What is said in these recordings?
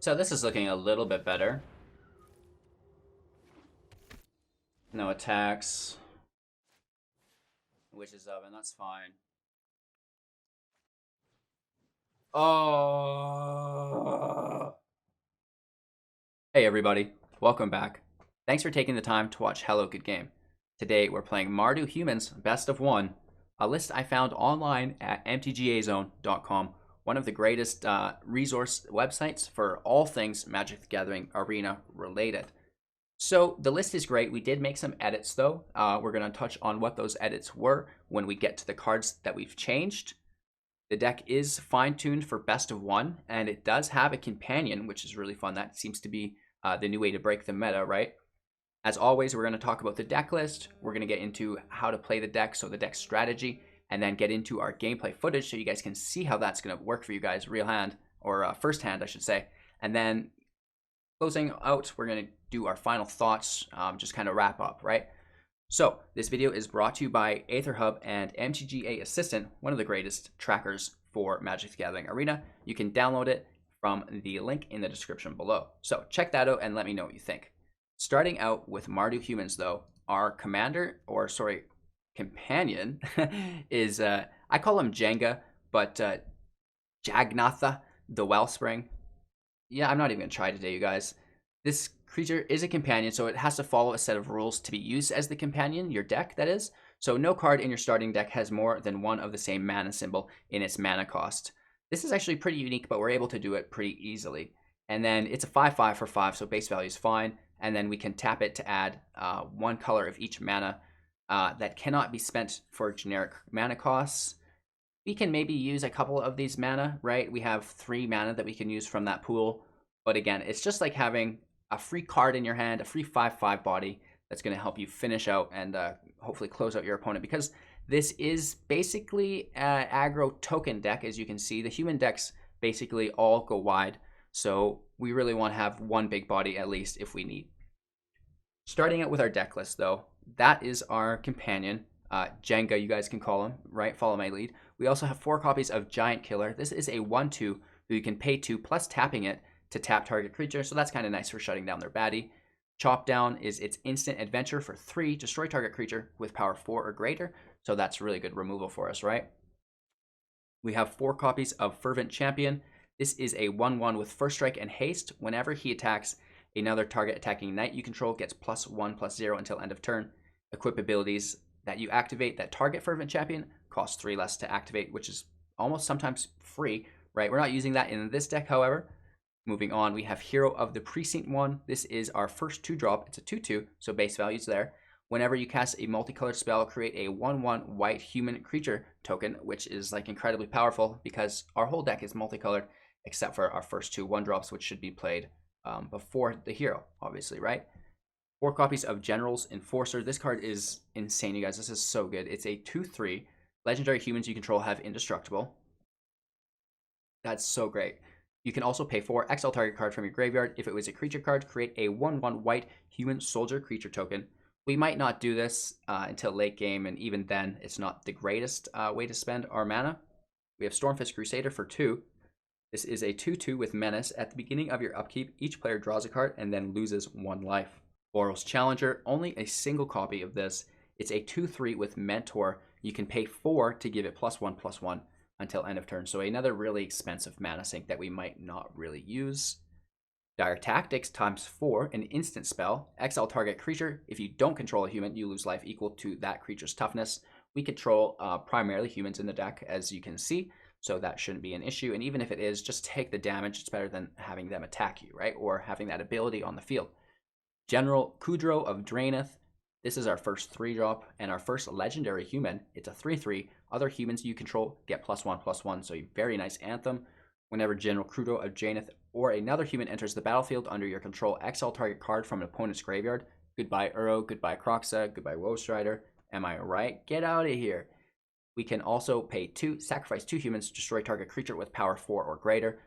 So this is looking a little bit better. No attacks. Witch's Oven, that's fine. Oh. Hey everybody, welcome back. Thanks for taking the time to watch Hello Good Game. Today we're playing Mardu Humans Best of One, a list I found online at mtgazone.com, one of the greatest resource websites for all things Magic the Gathering Arena related. So the list is great. We did make some edits though. We're going to touch on what those edits were when we get to the cards that we've changed. The deck is fine-tuned for best of one, and it does have a companion, which is really fun. That seems to be the new way to break the meta, right? As always, we're going to talk about the deck list. We're going to get into how to play the deck, so the deck strategy, and then get into our gameplay footage so you guys can see how that's going to work for you guys, real hand, or first hand, I should say. And then closing out, we're going to do our final thoughts, just kind of wrap up, right? So this video is brought to you by AetherHub and MTGA Assistant, one of the greatest trackers for Magic the Gathering Arena. You can download it from the link in the description below. So check that out and let me know what you think. Starting out with Mardu Humans though, our companion is, I call him Jenga, but Jagnatha, the Wellspring. Yeah, I'm not even going to try today, you guys. This creature is a companion, so it has to follow a set of rules to be used as the companion, your deck, that is. So no card in your starting deck has more than one of the same mana symbol in its mana cost. This is actually pretty unique, but we're able to do it pretty easily. And then it's a 5/5 for 5, so base value is fine. And then we can tap it to add one color of each mana that cannot be spent for generic mana costs. We can maybe use a couple of these mana, right? We have 3 mana that we can use from that pool. But again, it's just like having a free card in your hand, a free 5/5 body that's going to help you finish out and hopefully close out your opponent, because this is basically an aggro token deck. As you can see, the human decks basically all go wide, so we really want to have one big body at least if we need. Starting out with our deck list though, that is our companion, Jenga you guys can call him, right? Follow my lead. We also have 4 copies of Giant Killer. This is a 1/2 who you can pay 2 plus tapping it to tap target creature, so that's kind of nice for shutting down their baddie. Chop Down is its instant adventure for 3, destroy target creature with power 4 or greater, so that's really good removal for us, right? We have 4 copies of Fervent Champion. This is a 1/1 with first strike and haste. Whenever he attacks another target attacking knight you control gets +1/+0 until end of turn. Equip abilities that you activate that target Fervent Champion cost 3 less to activate, which is almost sometimes free, right? We're not using that in this deck, however. Moving on, we have Hero of the Prescient One. This is our first 2-drop. It's a 2/2, so base value's there. Whenever you cast a multicolored spell, create a 1/1 white human creature token, which is like incredibly powerful because our whole deck is multicolored except for our first 2 1-drops, which should be played before the hero, obviously, right? 4 copies of General's Enforcer. This card is insane, you guys. This is so good. It's a 2/3. Legendary humans you control have indestructible. That's so great. You can also pay 4, exile target card from your graveyard. If it was a creature card, create a 1/1 white human soldier creature token. We might not do this until late game, and even then, it's not the greatest way to spend our mana. We have Stormfist Crusader for 2. This is a 2/2 with Menace. At the beginning of your upkeep, each player draws a card and then loses 1 life. Boros Challenger, only a single copy of this. It's a 2/3 with Mentor. You can pay 4 to give it +1/+1 until end of turn. So another really expensive mana sink that we might not really use. Dire Tactics ×4, an instant spell. Exile target creature. If you don't control a human, you lose life equal to that creature's toughness. We control primarily humans in the deck, as you can see, so that shouldn't be an issue. And even if it is, just take the damage. It's better than having them attack you, right? Or having that ability on the field. General Kudro of Drannith. This is our first 3-drop and our first legendary human. It's a 3/3. Other humans you control get +1/+1, so a very nice anthem. Whenever General Kudro of Drannith or another human enters the battlefield under your control, exile target card from an opponent's graveyard. Goodbye Uro, goodbye Croxa, goodbye Woestrider. Am I right? Get out of here. We can also pay 2, sacrifice 2 humans, destroy target creature with power 4 or greater.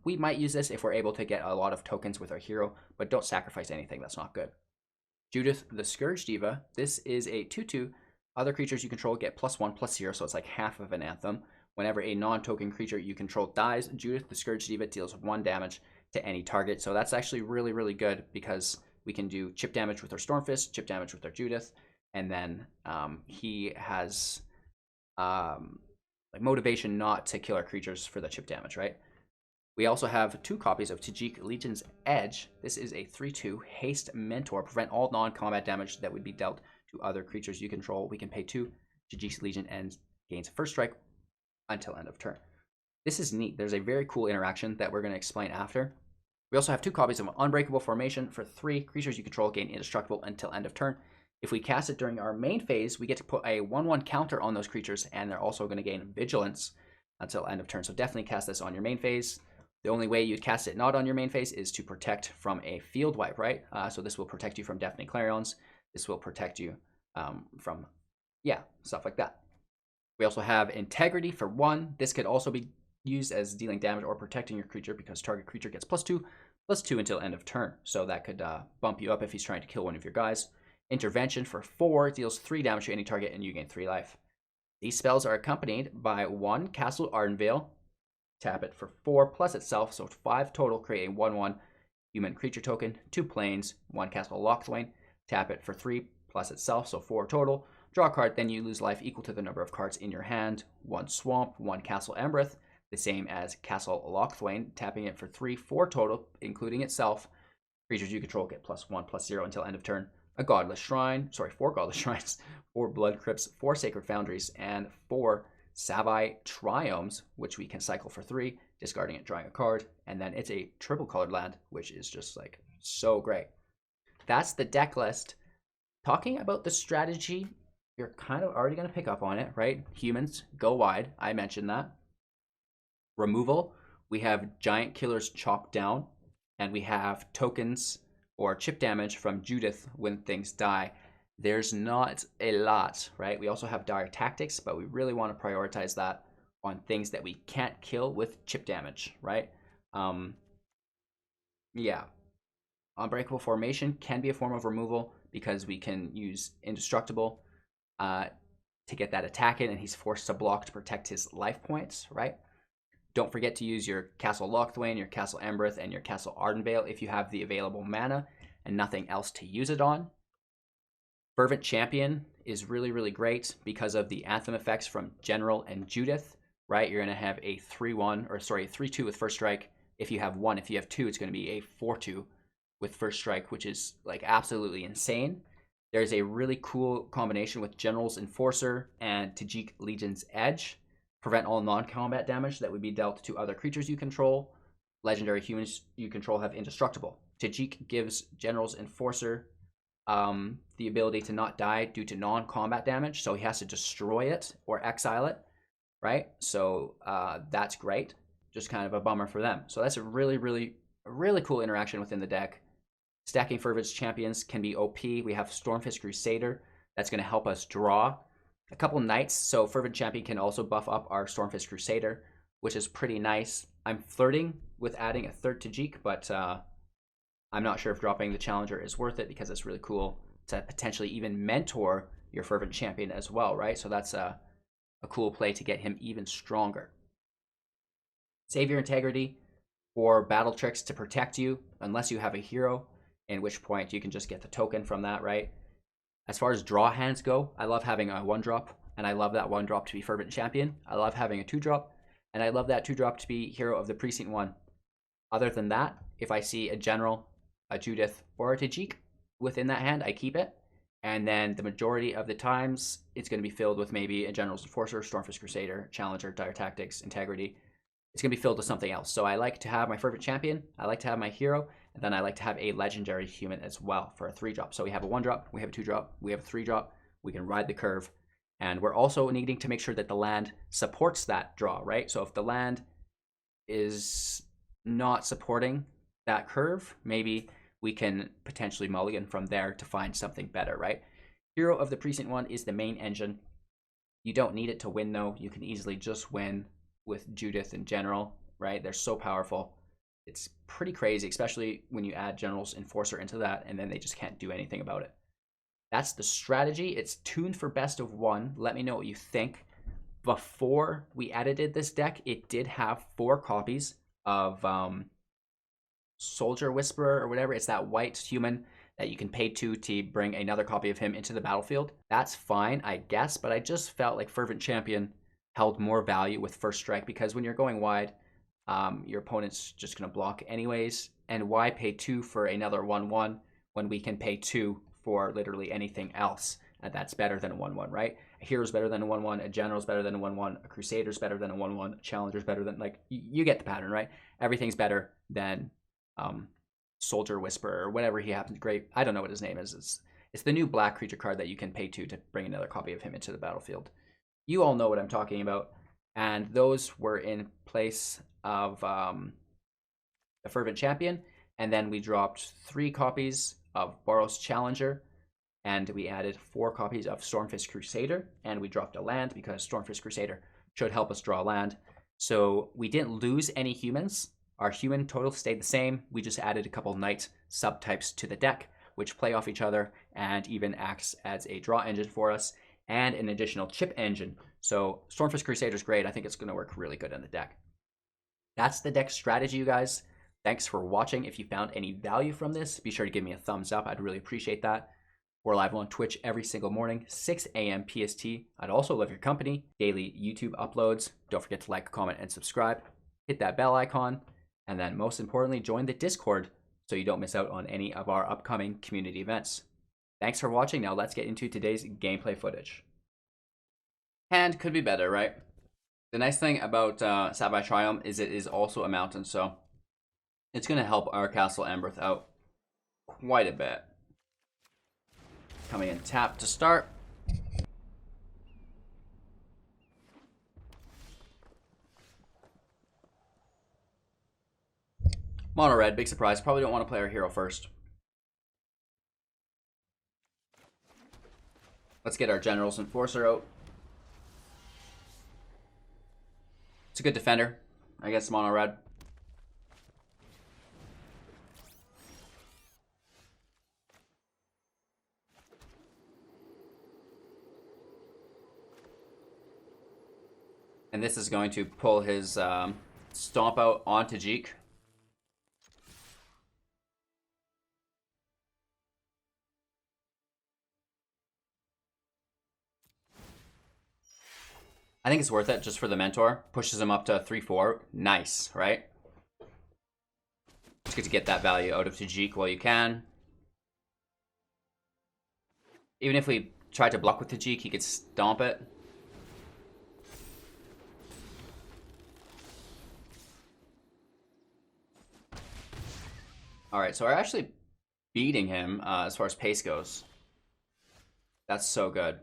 We might use this if we're able to get a lot of tokens with our hero, but don't sacrifice anything. That's not good. Judith, the Scourge Diva. This is a 2/2. Other creatures you control get +1/+0, so it's like half of an anthem. Whenever a non-token creature you control dies, Judith, the Scourge Diva, deals 1 damage. to any target. So that's actually really, really good because we can do chip damage with our Stormfist, chip damage with our Judith, and then he has like motivation not to kill our creatures for the chip damage, right? We also have 2 copies of Tajic Legions Edge. This is a 3/2 haste mentor. Prevent all non-combat damage that would be dealt to other creatures you control. We can pay 2 Tajic Legion and gains first strike until end of turn. This is neat. There's a very cool interaction that we're going to explain after. We also have 2 copies of Unbreakable Formation. For 3 creatures you control gain indestructible until end of turn. If we cast it during our main phase, we get to put a 1/1 counter on those creatures, and they're also going to gain Vigilance until end of turn. So definitely cast this on your main phase. The only way you'd cast it not on your main phase is to protect from a field wipe, right? So this will protect you from Deafening Clarions. This will protect you from, stuff like that. We also have Integrity for 1. This could also be used as dealing damage or protecting your creature because target creature gets +2/+2 until end of turn. So that could bump you up if he's trying to kill one of your guys. Intervention for 4 deals 3 damage to any target and you gain 3 life. These spells are accompanied by 1 Castle Ardenvale. Tap it for 4 plus itself, so 5 total. Create a 1/1 human creature token, 2 planes, 1 Castle Lochthwain. Tap it for 3 plus itself, so 4 total. Draw a card, then you lose life equal to the number of cards in your hand. 1 Swamp, 1 Castle Embereth, the same as Castle Lochthwain. Tapping it for 3, 4 total, including itself. Creatures you control get +1/+0 until end of turn. A Godless Shrine, 4 Godless Shrines, 4 Blood Crypts, 4 Sacred Foundries, and 4 Savai Triomes, which we can cycle for 3, discarding it, drawing a card, and then it's a triple colored land, which is just like so great. That's the deck list. Talking about the strategy, you're kind of already going to pick up on it, right? Humans, go wide. I mentioned that. Removal, we have Giant Killers Chop Down, and we have tokens or chip damage from Judith when things die. There's not a lot, right? We also have Dire Tactics, but we really want to prioritize that on things that we can't kill with chip damage, right? Unbreakable Formation can be a form of removal because we can use Indestructible to get that attack in, and he's forced to block to protect his life points, right? Don't forget to use your Castle Lochthwain, your Castle Embereth, and your Castle Ardenvale if you have the available mana and nothing else to use it on. Fervent Champion is really, really great because of the Anthem effects from General and Judith, right? You're going to have a 3/2 with first strike. If you have 1, if you have 2, it's going to be a 4/2 with first strike, which is like absolutely insane. There's a really cool combination with General's Enforcer and Tajic Legions Edge. Prevent all non-combat damage that would be dealt to other creatures you control. Legendary humans you control have indestructible. Tajic gives General's Enforcer the ability to not die due to non-combat damage, so he has to destroy it or exile it, right? So that's great. Just kind of a bummer for them. So that's a really, really, really cool interaction within the deck. Stacking Fervent Champions can be OP. We have Stormfist Crusader. That's going to help us draw a couple Knights. So Fervent Champion can also buff up our Stormfist Crusader, which is pretty nice. I'm flirting with adding a third Tajic, but I'm not sure if dropping the Challenger is worth it because it's really cool to potentially even mentor your Fervent Champion as well, right? So that's a cool play to get him even stronger. Save your Integrity for battle tricks to protect you unless you have a hero, in which point you can just get the token from that, right? As far as draw hands go, I love having a 1-drop, and I love that 1-drop to be Fervent Champion. I love having a 2-drop, and I love that 2-drop to be Hero of the Prescient One. Other than that, if I see a General, a Judith, or a Tajic within that hand, I keep it. And then the majority of the times, it's going to be filled with maybe a General's Enforcer, Stormfist Crusader, Challenger, Dire Tactics, Integrity. It's going to be filled with something else. So I like to have my Fervent Champion, I like to have my Hero, and then I like to have a Legendary Human as well for a 3-drop. So we have a 1-drop, we have a 2-drop, we have a 3-drop, we can ride the curve. And we're also needing to make sure that the land supports that draw, right? So if the land is not supporting that curve, maybe we can potentially mulligan from there to find something better, right? Hero of the Prescient One is the main engine. You don't need it to win, though. You can easily just win with Judith in general, right? They're so powerful. It's pretty crazy, especially when you add General's Enforcer into that, and then they just can't do anything about it. That's the strategy. It's tuned for best of 1. Let me know what you think. Before we edited this deck, it did have 4 copies of Soldier Whisperer or whatever. It's that white human that you can pay to bring another copy of him into the battlefield. That's fine, I guess, but I just felt like Fervent Champion held more value with First Strike, because when you're going wide, your opponent's just going to block anyways. And why pay 2 for another 1/1 when we can pay 2 for literally anything else that's better than a 1/1, right? A hero's better than a 1/1, a general's better than a 1/1, a crusader's better than a 1/1, a challenger's better than, like, you get the pattern, right? Everything's better than Soldier Whisperer or whatever he happens. Great, I don't know what his name is. It's the new black creature card that you can pay to bring another copy of him into the battlefield. You all know what I'm talking about. And those were in place of the Fervent Champion. And then we dropped 3 copies of Boros Challenger. And we added 4 copies of Stormfist Crusader. And we dropped a land because Stormfist Crusader should help us draw land. So we didn't lose any humans. Our human total stayed the same. We just added a couple knight subtypes to the deck, which play off each other and even acts as a draw engine for us, and an additional chip engine. So Stormfist Crusader is great. I think it's going to work really good in the deck. That's the deck strategy, you guys. Thanks for watching. If you found any value from this, be sure to give me a thumbs up. I'd really appreciate that. We're live on Twitch every single morning, 6 a.m. PST. I'd also love your company. Daily YouTube uploads. Don't forget to like, comment, and subscribe. Hit that bell icon. And then most importantly, join the Discord so you don't miss out on any of our upcoming community events. Thanks for watching. Now let's get into today's gameplay footage. Hand could be better, right? The nice thing about Sabbai Triumph is it is also a mountain, so it's going to help our Castle Emberth out quite a bit. Coming in tap to start. Mono red, big surprise. Probably don't want to play our hero first. Let's get our General's Enforcer out. It's a good defender. I guess mono red. And this is going to pull his Stomp out on Tajic. I think it's worth it just for the mentor. Pushes him up to 3-4. Nice, right? It's good to get that value out of Tajic while you can. Even if we tried to block with Tajic, he could stomp it. Alright, so we're actually beating him as far as pace goes. That's so good.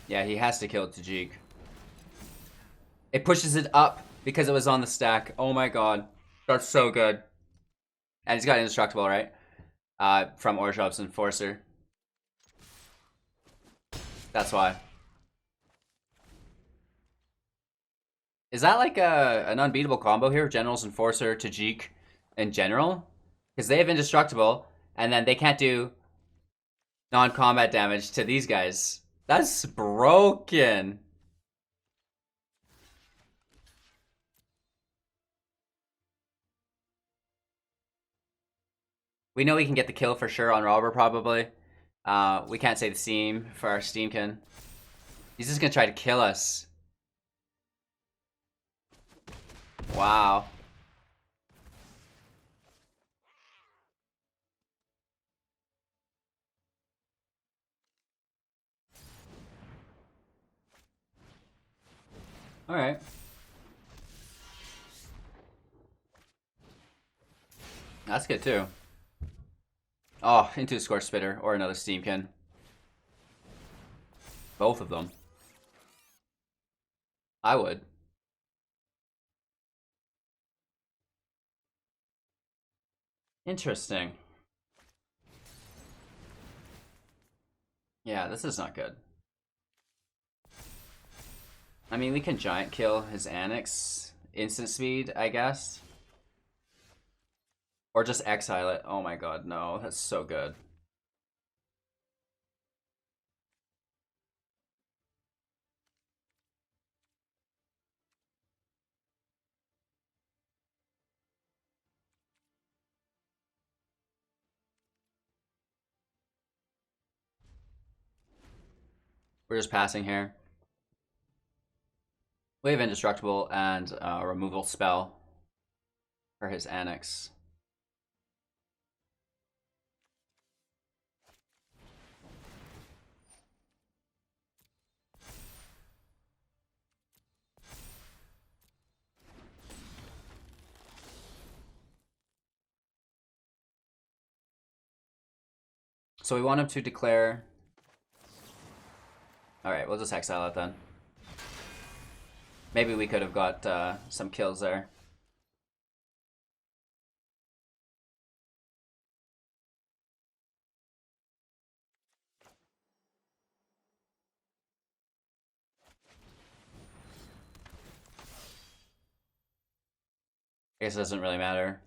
Yeah, he has to kill Tajic. It pushes it up because it was on the stack. Oh my god. That's so good. And he's got indestructible, right? From Orzhov's Enforcer. That's why. Is that like an unbeatable combo here? General's Enforcer, Tajic, and General? Because they have indestructible, and then they can't do non-combat damage to these guys. That's broken. We know we can get the kill for sure on Robber, probably. We can't say the Steam for our Steamkin. He's just gonna try to kill us. Wow. Alright. That's good too. Oh, into a Scourge Spitter or another Steamkin. Both of them. I would. Interesting. Yeah, this is not good. I mean, we can giant kill his Annex. Instant speed, I guess. Or just exile it. Oh my god, no. That's so good. We're just passing here. We have indestructible and a removal spell for his annex. So we want him to declare. Alright, we'll just exile it then. Maybe we could have got some kills there. I guess it doesn't really matter.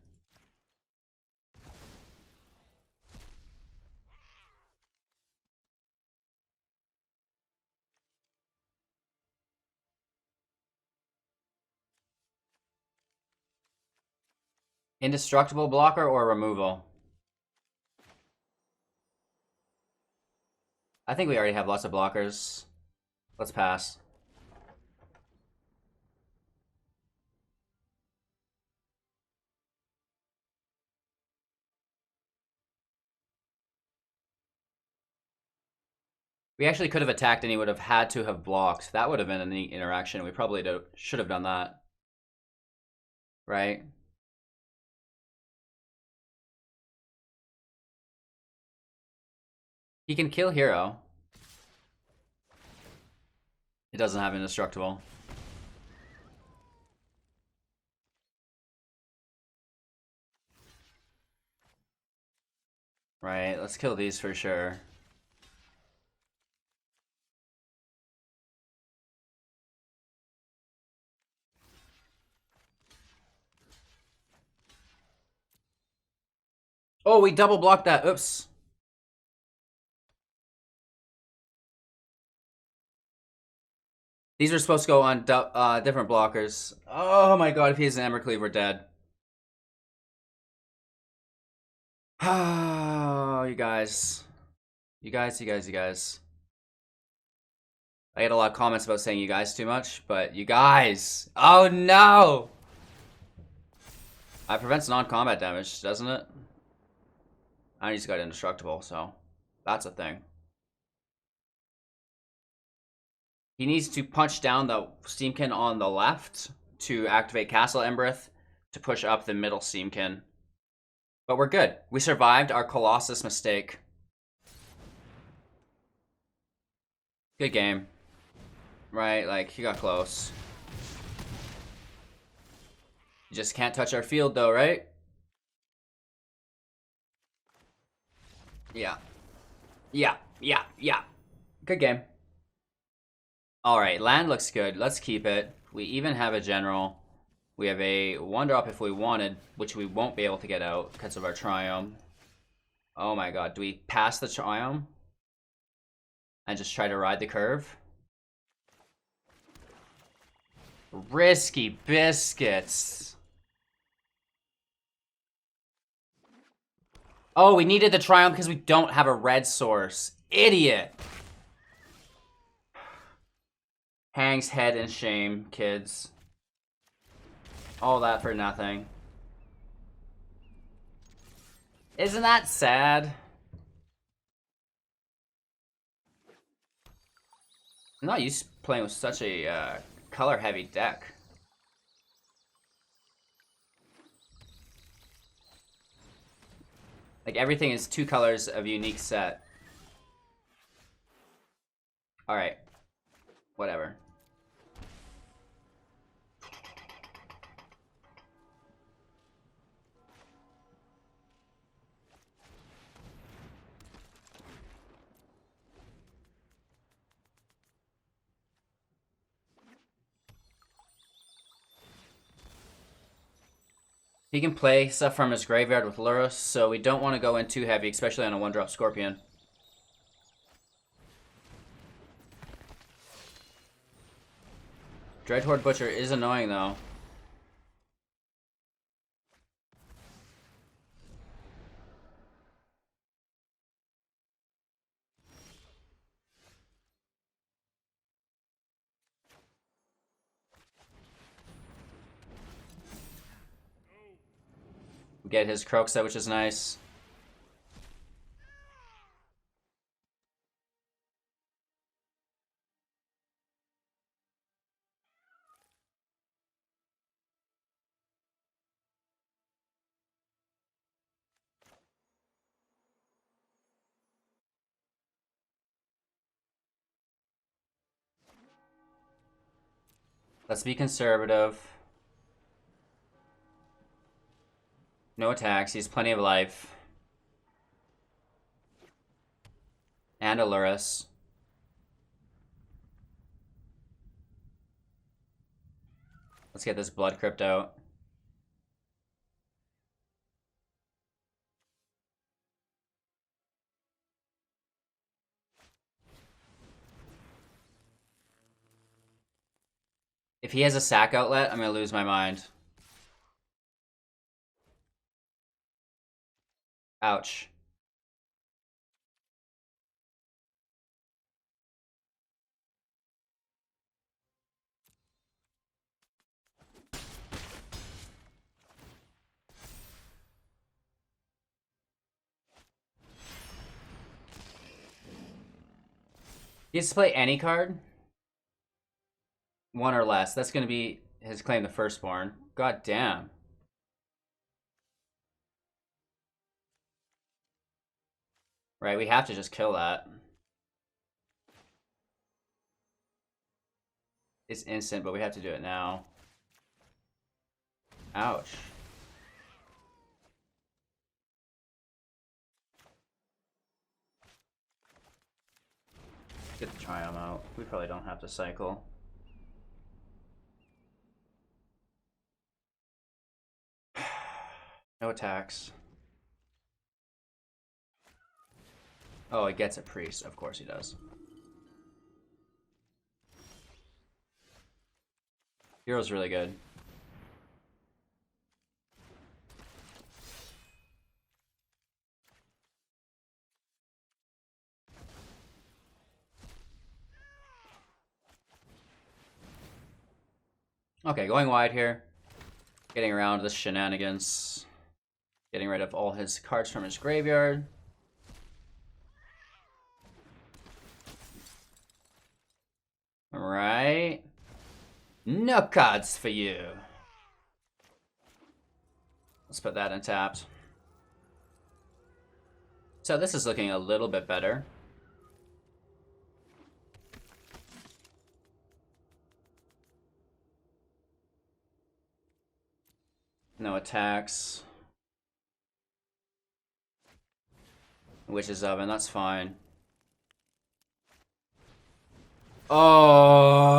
Indestructible blocker or removal? I think we already have lots of blockers. Let's pass. We actually could have attacked and he would have had to have blocked. That would have been a neat interaction. We probably should have done that. Right? He can kill hero. It doesn't have indestructible. Right, let's kill these for sure. Oh, we double blocked that. Oops. These are supposed to go on different blockers. Oh my god, if he has an Embercleave, we're dead. Oh, you guys. You guys. I get a lot of comments about saying you guys too much, but you guys. Oh no! It prevents non-combat damage, doesn't it? I just got indestructible, so that's a thing. He needs to punch down the Steamkin on the left to activate Castle Embereth to push up the middle Steamkin. But we're good. We survived our Colossus mistake. Good game. Right, like, he got close. You just can't touch our field though, right? Yeah. Yeah. Good game. Alright, land looks good. Let's keep it. We even have a general. We have a 1-drop if we wanted, which we won't be able to get out because of our Triome. Oh my god, do we pass the Triome? And just try to ride the curve? Risky biscuits. Oh, we needed the Triumph because we don't have a red source. Idiot. Hangs head in shame, kids. All that for nothing. Isn't that sad? I'm not used to playing with such a color-heavy deck. Like, everything is 2 colors of a unique set. Alright. Whatever. He can play stuff from his graveyard with Lurrus, so we don't want to go in too heavy, especially on a 1-drop Scorpion. Dreadhorde Butcher is annoying, though. Get his Croaks out, which is nice. Let's be conservative. No attacks. He has plenty of life. And a Lurrus. Let's get this Blood Crypt out. If he has a sack outlet, I'm going to lose my mind. Ouch. He has to play any card? One or less. That's going to be his claim to Firstborn. God damn. Right, we have to just kill that. It's instant, but we have to do it now. Ouch. Get the Triumph out. We probably don't have to cycle. No attacks. Oh, he gets a priest. Of course he does. Hero's really good. Okay, going wide here. Getting around the shenanigans. Getting rid of all his cards from his graveyard. Alright. No cards for you. Let's put that in tapped. So this is looking a little bit better. No attacks. Witch's Oven, that's fine. Oh!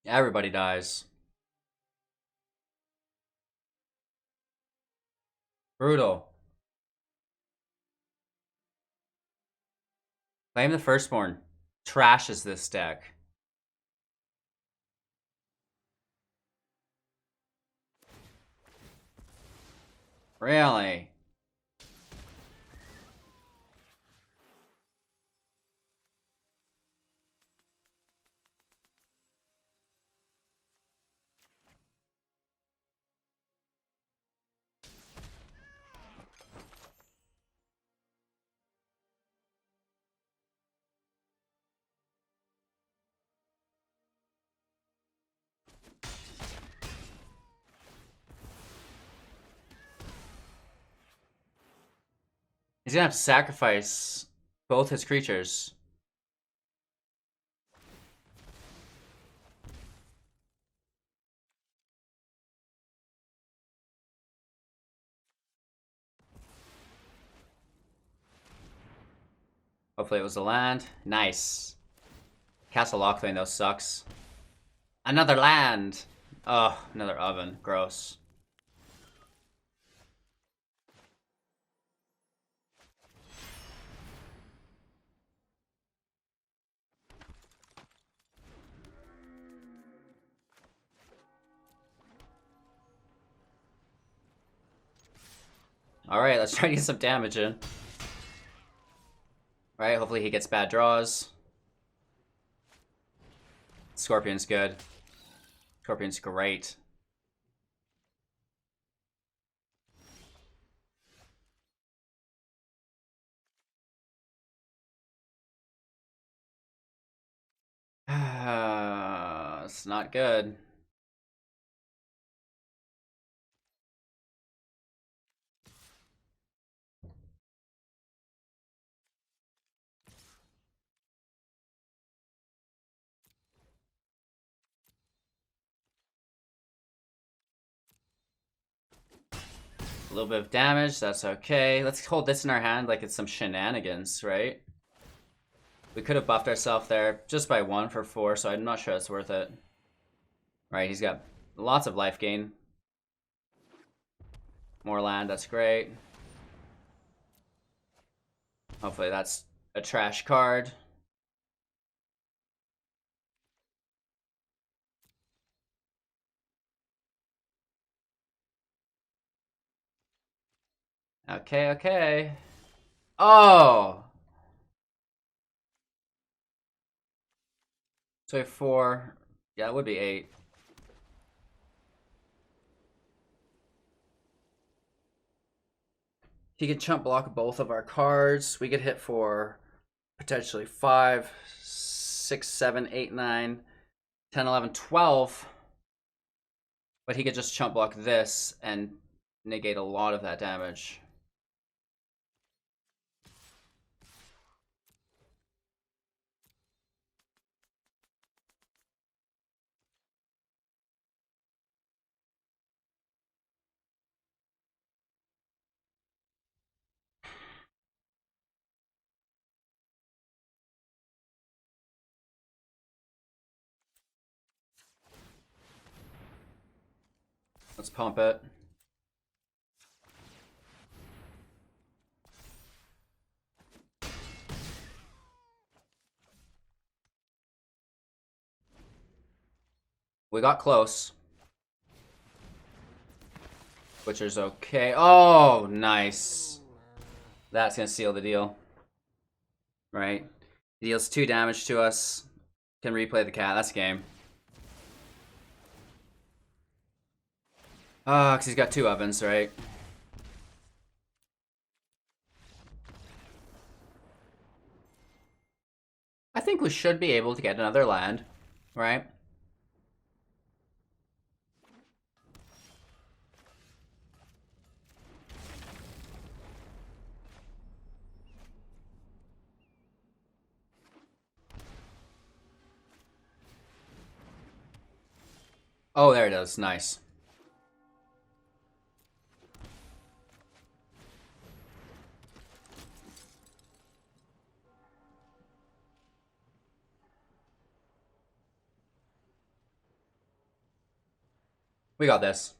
Everybody dies. Brutal. Claim the Firstborn. Trashes this deck. Really? He's gonna have to sacrifice both his creatures. Hopefully it was a land. Nice. Castle Lockthwain though sucks. Another land! Oh, another oven. Gross. Alright, let's try to get some damage in. Alright, hopefully he gets bad draws. Scorpion's good. Scorpion's great. It's not good. A little bit of damage, that's okay. Let's hold this in our hand like it's some shenanigans, right? We could have buffed ourselves there just by 1 for 4, so I'm not sure it's worth it. Right, he's got lots of life gain. More land, that's great. Hopefully that's a trash card. Okay, okay. Oh! So 4. Yeah, it would be 8. He could chump block both of our cards. We could hit for potentially 5, 6, 7, 8, 9, 10, 11, 12. But he could just chump block this and negate a lot of that damage. Let's pump it. We got close. Butcher's okay. Oh, nice. That's gonna seal the deal. Right. He deals 2 damage to us. Can replay the cat. That's game. Oh, because he's got 2 ovens, right? I think we should be able to get another land, right? Oh, there it is. Nice. We got this.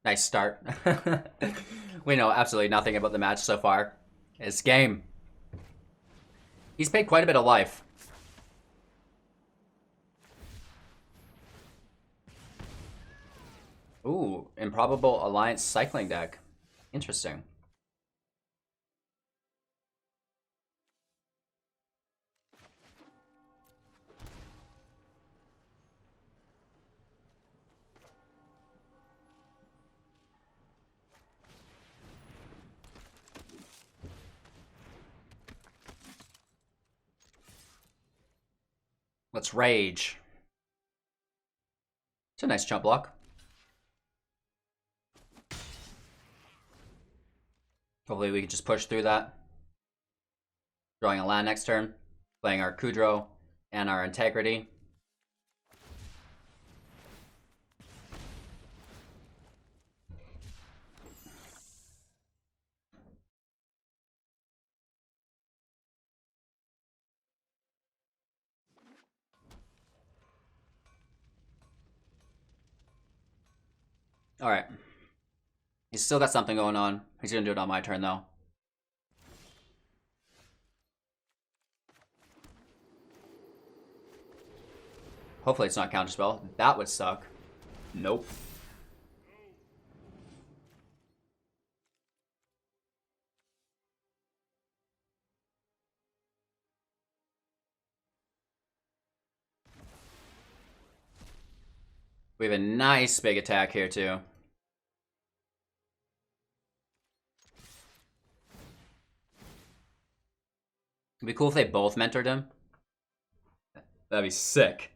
Nice start. We know absolutely nothing about the match so far. It's game. He's paid quite a bit of life. Ooh, Improbable Alliance cycling deck. Interesting. Let's rage. It's a nice jump block. Hopefully we can just push through that. Drawing a land next turn. Playing our Kudro and our Integrity. Alright. He's still got something going on. He's gonna do it on my turn, though. Hopefully it's not counterspell. That would suck. Nope. We have a nice big attack here, too. It'd be cool if they both mentored him. That'd be sick.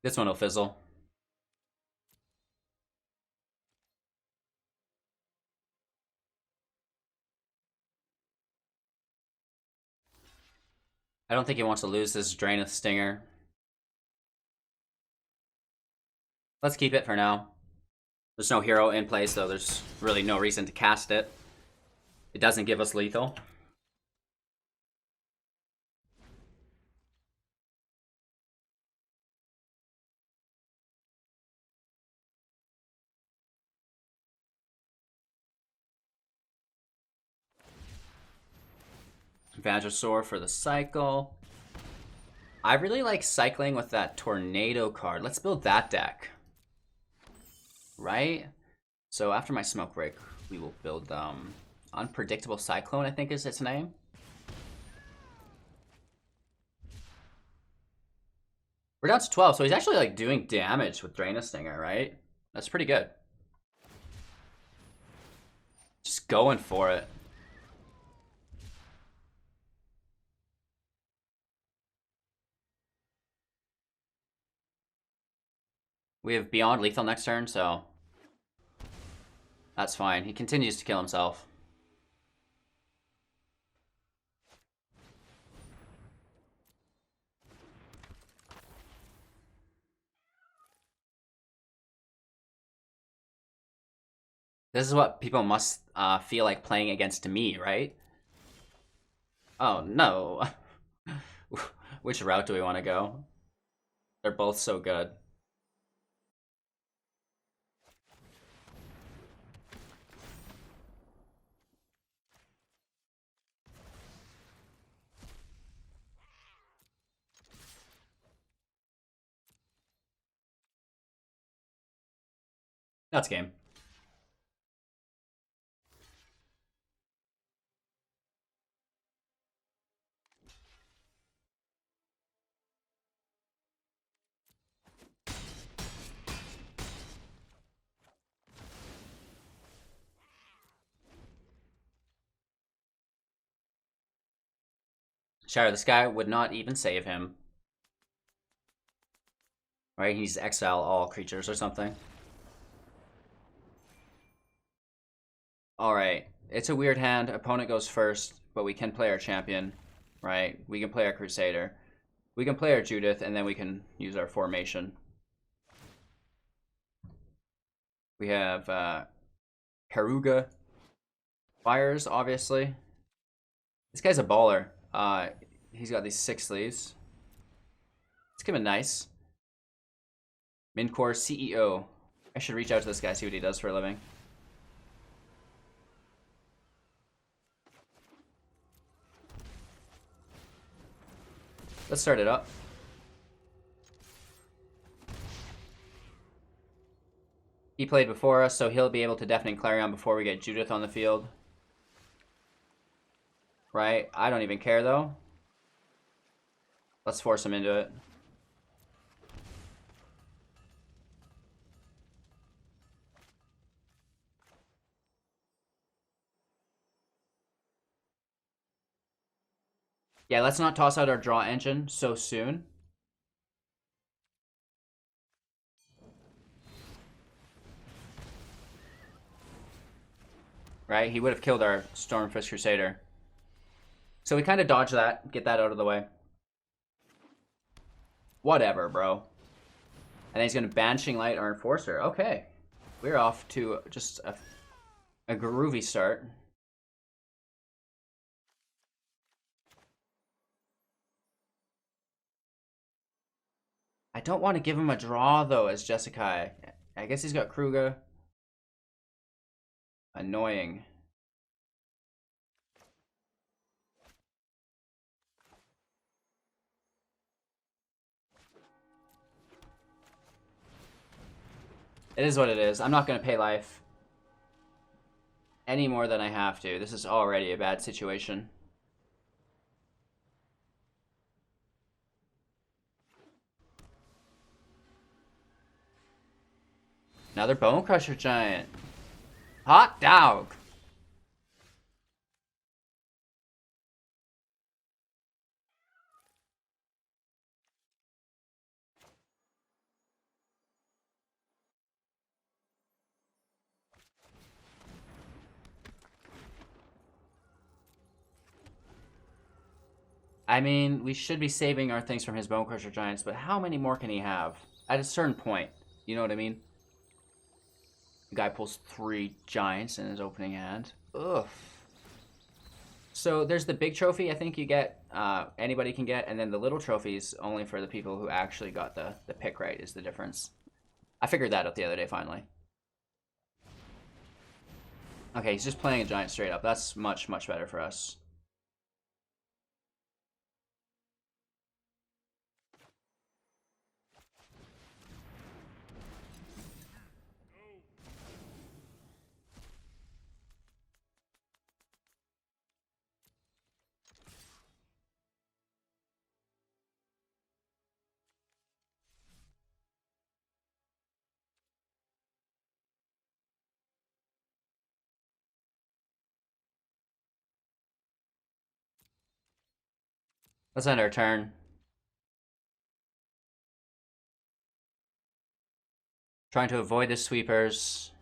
This one will fizzle. I don't think he wants to lose this Drannith Stinger. Let's keep it for now. There's no hero in play, so there's really no reason to cast it. It doesn't give us lethal. Vagisaur for the cycle. I really like cycling with that Tornado card. Let's build that deck. Right? So after my smoke break, we will build Unpredictable Cyclone, I think is its name. We're down to 12, so he's actually like doing damage with Drannith Stinger, right? That's pretty good. Just going for it. We have Beyond Lethal next turn, so that's fine. He continues to kill himself. This is what people must feel like playing against me, right? Oh, no. Which route do we want to go? They're both so good. That's game. Shatter the Sky would not even save him. Right? He's exile all creatures or something. Alright. It's a weird hand. Opponent goes first, but we can play our champion. Right? We can play our Crusader. We can play our Judith, and then we can use our formation. We have Peruga Fires, obviously. This guy's a baller. He's got these 6 sleeves. Let's give him a nice. Mincore CEO. I should reach out to this guy, see what he does for a living. Let's start it up. He played before us, so he'll be able to Deafening Clarion before we get Judith on the field. Right? I don't even care, though. Let's force him into it. Yeah, let's not toss out our draw engine so soon. right? He would have killed our Stormfist Crusader. So we kind of dodge that, get that out of the way. Whatever, bro. And then he's going to Banishing Light our Enforcer. Okay. We're off to just a groovy start. I don't want to give him a draw, though, as Jeskai. I guess he's got Kruger. Annoying. It is what it is. I'm not going to pay life any more than I have to. This is already a bad situation. Another Bone Crusher Giant. Hot dog. I mean, we should be saving our things from his Bone Crusher Giants, but how many more can he have? At a certain point, you know what I mean? The guy pulls 3 Giants in his opening hand. Ugh. So there's the big trophy I think you get, anybody can get, and then the little trophies only for the people who actually got the pick right is the difference. I figured that out the other day, finally. Okay, he's just playing a Giant straight up. That's much, much better for us. Let's end our turn. Trying to avoid the sweepers.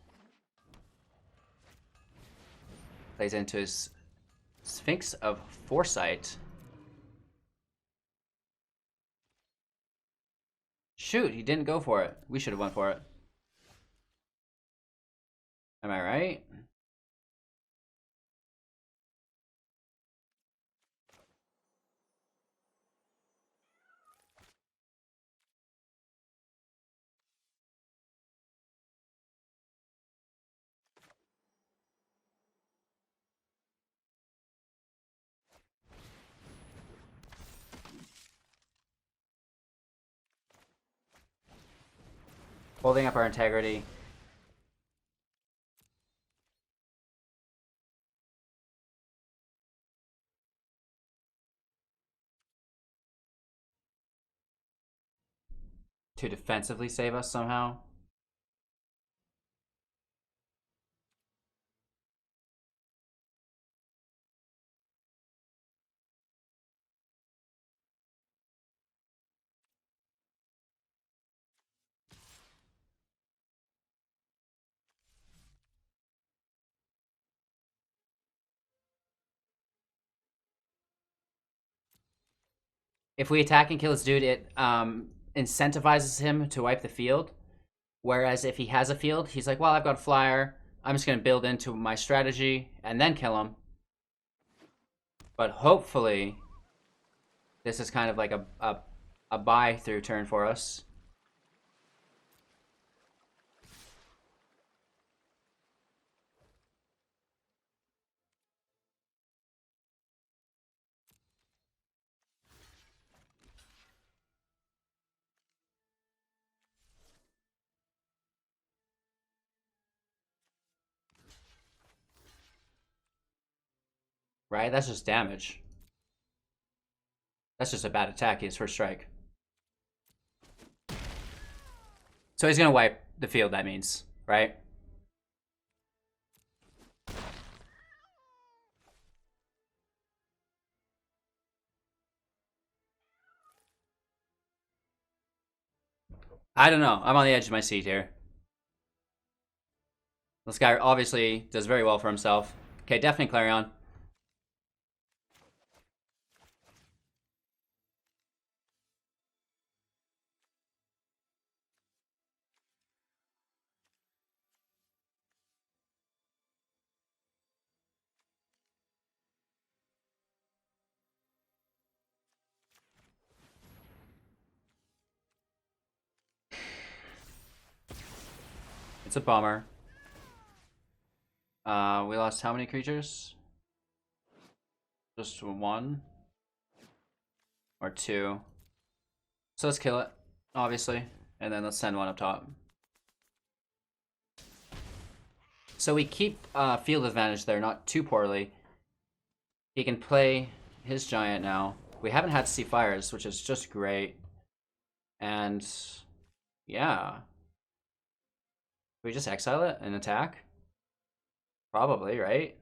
Plays into his Sphinx of Foresight. Shoot, he didn't go for it. We should have went for it. Am I right? Holding up our integrity. To defensively save us somehow. If we attack and kill this dude, it incentivizes him to wipe the field. Whereas if he has a field, he's like, well, I've got a flyer. I'm just going to build into my strategy and then kill him. But hopefully, this is kind of like a buy-through turn for us. Right? That's just damage. That's just a bad attack. His first strike. So he's going to wipe the field, that means. Right? I don't know. I'm on the edge of my seat here. This guy obviously does very well for himself. Okay, definitely Clarion. It's a bummer. We lost how many creatures? Just one? Or two? So let's kill it, obviously. And then let's send one up top. So we keep field advantage there, not too poorly. He can play his giant now. We haven't had to see fires, which is just great. And yeah. We just exile it and attack? Probably, right?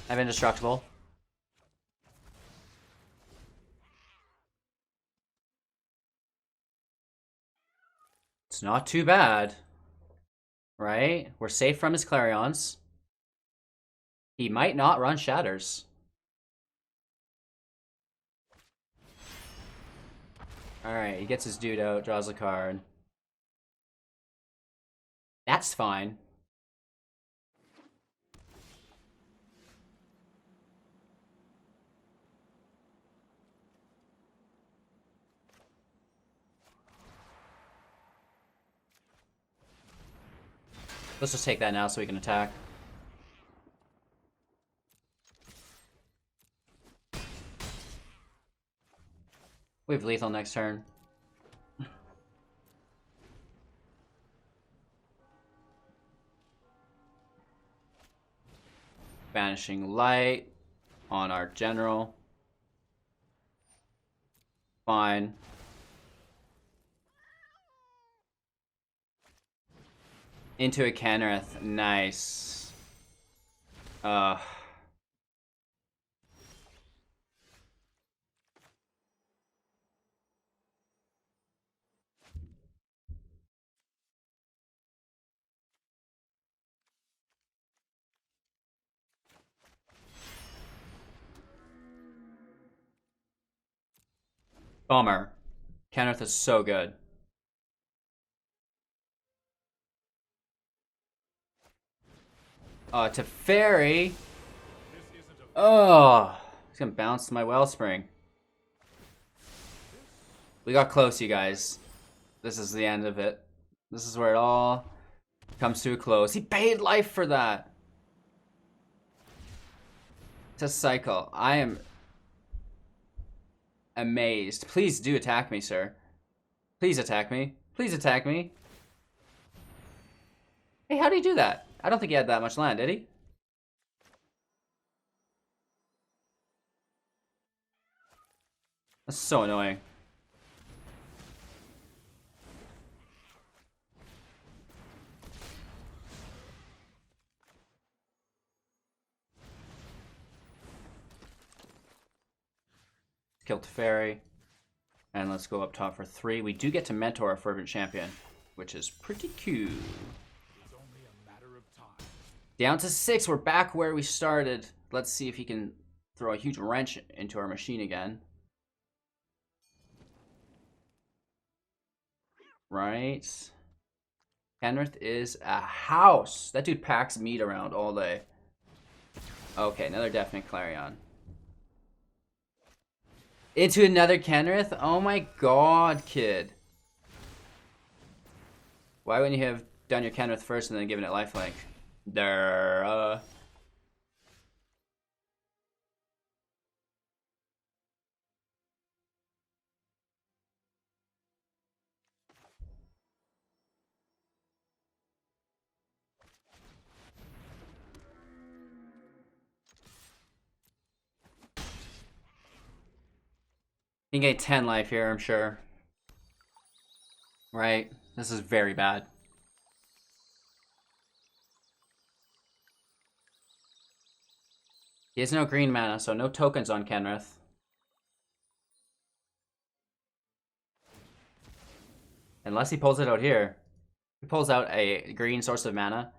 I have indestructible. It's not too bad. Right? We're safe from his Clarions. He might not run Shatters. Alright, he gets his dude out, draws a card. That's fine. Let's just take that now so we can attack. We have lethal next turn. Banishing Light on our general. Fine. Into a Kenrith. Nice. Bummer. Kenrith is so good. To Fairy. Oh, he's gonna bounce my Wellspring. We got close, you guys. This is the end of it. This is where it all comes to a close. He paid life for that. To cycle. I am amazed. Please do attack me, sir. Please attack me. Please attack me. Hey, how did he do that? I don't think he had that much land, did he? That's so annoying. Kill Teferi. And let's go up top for 3. We do get to mentor a Fervent Champion, which is pretty cool. Down to 6. We're back where we started. Let's see if he can throw a huge wrench into our machine again. Right. Kenrith is a house. That dude packs meat around all day. Okay, another definite Clarion. Into another Kenrith? Oh my god, kid. Why wouldn't you have done your Kenrith first and then given it lifelink? Duh. He can get 10 life here, I'm sure. Right? This is very bad. He has no green mana, so no tokens on Kenrith. Unless he pulls it out here. He pulls out a green source of mana.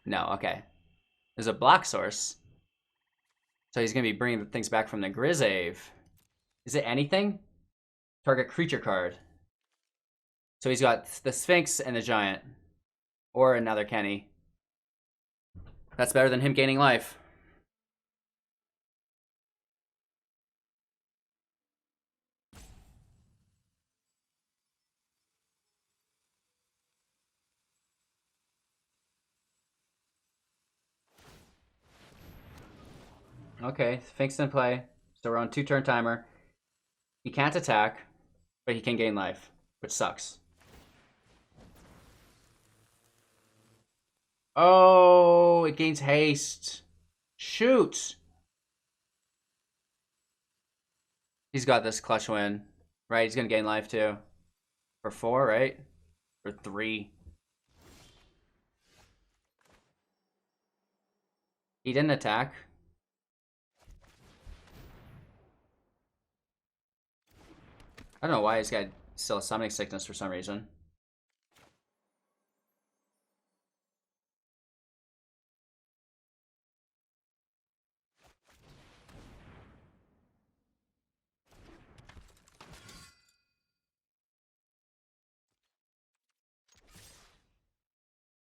No, okay. There's a black source. So he's going to be bringing things back from the Grisave. Is it anything? Target creature card. So he's got the Sphinx and the Giant. Or another Kenny. That's better than him gaining life. Okay, Sphinx in play. So we're on 2-turn timer. He can't attack, but he can gain life, which sucks. Oh, it gains haste. Shoot! He's got this clutch win. Right, he's going to gain life too. For 4, right? For 3. He didn't attack. I don't know why he's got still summoning sickness for some reason.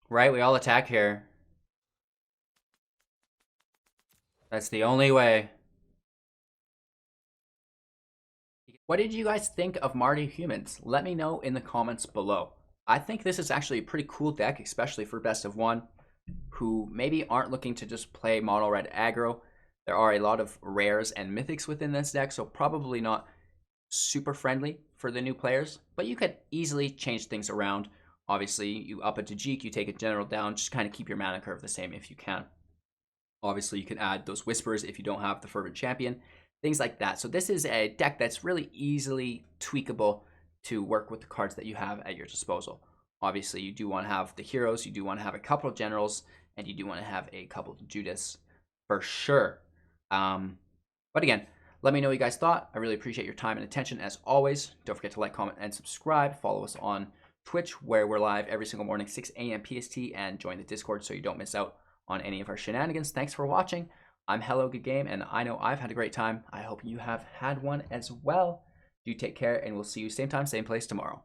Right, we all attack here. That's the only way. What did you guys think of Mardu Humans? Let me know in the comments below. I think this is actually a pretty cool deck, especially for best of one, who maybe aren't looking to just play mono red aggro. There are a lot of rares and mythics within this deck, so probably not super friendly for the new players, but you could easily change things around. Obviously, you up a Tajic, you take a General down, just kind of keep your mana curve the same if you can. Obviously, you can add those Whispers if you don't have the Fervent Champion, things like that. So this is a deck that's really easily tweakable to work with the cards that you have at your disposal. Obviously, you do want to have the heroes, you do want to have a couple of generals, and you do want to have a couple of Judiths for sure. But again, let me know what you guys thought. I really appreciate your time and attention as always. Don't forget to like, comment, and subscribe. Follow us on Twitch, where we're live every single morning, 6 a.m. PST, and join the Discord so you don't miss out on any of our shenanigans. Thanks for watching. I'm Hello Good Game, and I know I've had a great time. I hope you have had one as well. Do take care, and we'll see you same time, same place tomorrow.